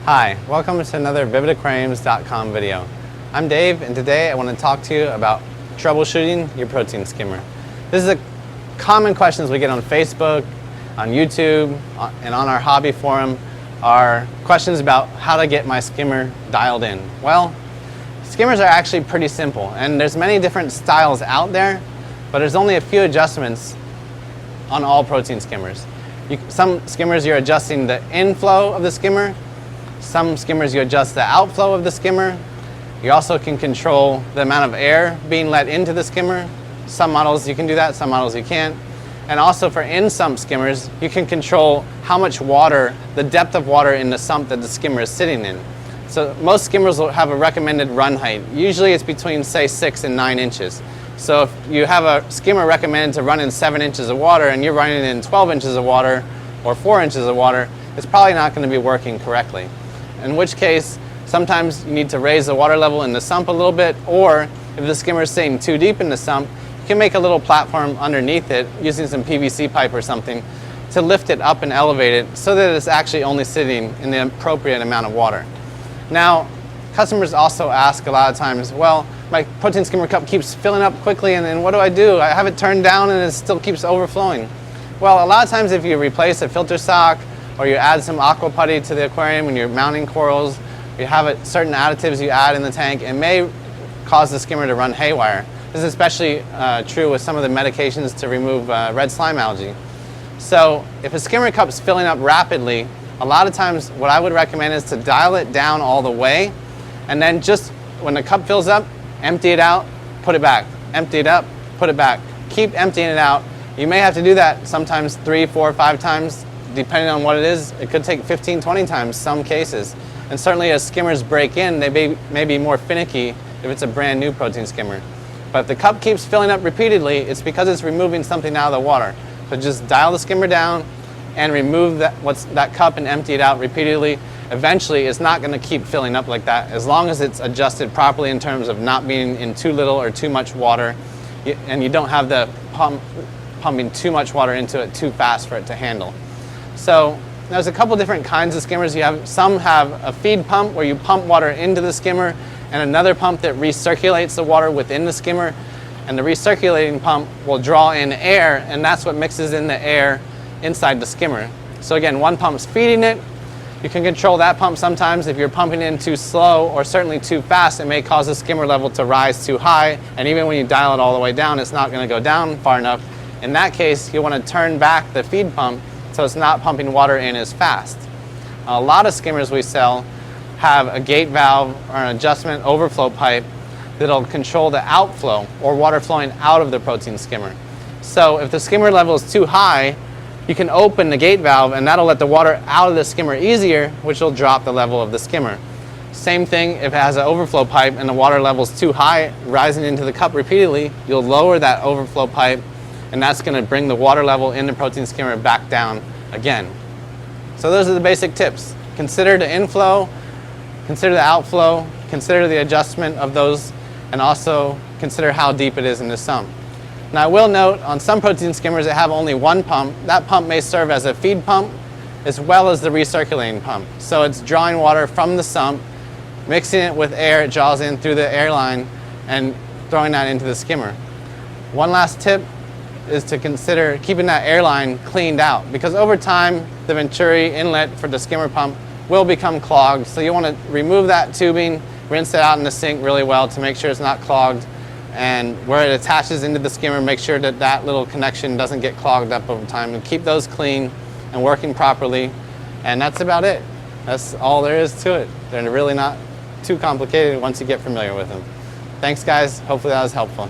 Hi, welcome to another vividaquariums.com video. I'm Dave, and today I want to talk to you about troubleshooting your protein skimmer. This is a common questions we get on Facebook, on YouTube, and on our hobby forum are questions about how to get my skimmer dialed in. Well, skimmers are actually pretty simple, and there's many different styles out there, but there's only a few adjustments on all protein skimmers. Some skimmers you're adjusting the inflow of the skimmer. Some skimmers you adjust the outflow of the skimmer. You also can control the amount of air being let into the skimmer. Some models you can do that, some models you can't. And also for in-sump skimmers, you can control how much water, the depth of water in the sump that the skimmer is sitting in. So most skimmers will have a recommended run height. Usually it's between, say, 6 and 9 inches. So if you have a skimmer recommended to run in 7 inches of water and you're running in 12 inches of water or 4 inches of water, it's probably not going to be working correctly. In which case, sometimes you need to raise the water level in the sump a little bit, or if the skimmer is sitting too deep in the sump, you can make a little platform underneath it using some PVC pipe or something to lift it up and elevate it so that it's actually only sitting in the appropriate amount of water. Now, customers also ask a lot of times, well, my protein skimmer cup keeps filling up quickly and what do? I have it turned down and it still keeps overflowing. Well, a lot of times if you replace a filter sock or you add some aqua putty to the aquarium when you're mounting corals, you have certain additives you add in the tank, it may cause the skimmer to run haywire. This is especially true with some of the medications to remove red slime algae. So if a skimmer cup's filling up rapidly, a lot of times what I would recommend is to dial it down all the way, and then just when the cup fills up, empty it out, put it back. Empty it up, put it back. Keep emptying it out. You may have to do that sometimes 3, 4, 5 times, depending on what it is. It could take 15, 20 times some cases. And certainly as skimmers break in, they may be more finicky if it's a brand new protein skimmer. But if the cup keeps filling up repeatedly, it's because it's removing something out of the water. So just dial the skimmer down and remove that cup and empty it out repeatedly. Eventually, it's not going to keep filling up like that as long as it's adjusted properly in terms of not being in too little or too much water, and you don't have the pumping too much water into it too fast for it to handle. So there's a couple different kinds of skimmers. Some have a feed pump where you pump water into the skimmer, and another pump that recirculates the water within the skimmer. And the recirculating pump will draw in air, and that's what mixes in the air inside the skimmer. So again, one pump's feeding it. You can control that pump sometimes. If you're pumping in too slow or certainly too fast, it may cause the skimmer level to rise too high. And even when you dial it all the way down, it's not going to go down far enough. In that case, you want to turn back the feed pump so it's not pumping water in as fast. A lot of skimmers we sell have a gate valve or an adjustment overflow pipe that'll control the outflow or water flowing out of the protein skimmer. So if the skimmer level is too high, you can open the gate valve and that'll let the water out of the skimmer easier, which will drop the level of the skimmer. Same thing if it has an overflow pipe and the water level is too high, rising into the cup repeatedly, you'll lower that overflow pipe, and that's going to bring the water level in the protein skimmer back down again. So those are the basic tips. Consider the inflow, consider the outflow, consider the adjustment of those, and also consider how deep it is in the sump. Now I will note, on some protein skimmers that have only one pump, that pump may serve as a feed pump as well as the recirculating pump. So it's drawing water from the sump, mixing it with air, it draws in through the airline, and throwing that into the skimmer. One last tip is to consider keeping that airline cleaned out, because over time the venturi inlet for the skimmer pump will become clogged. So you want to remove that tubing, rinse it out in the sink really well to make sure it's not clogged, and where it attaches into the skimmer, make sure that that little connection doesn't get clogged up over time, and keep those clean and working properly. And that's about it. That's all there is to it. They're really not too complicated once you get familiar with them. Thanks guys, hopefully that was helpful.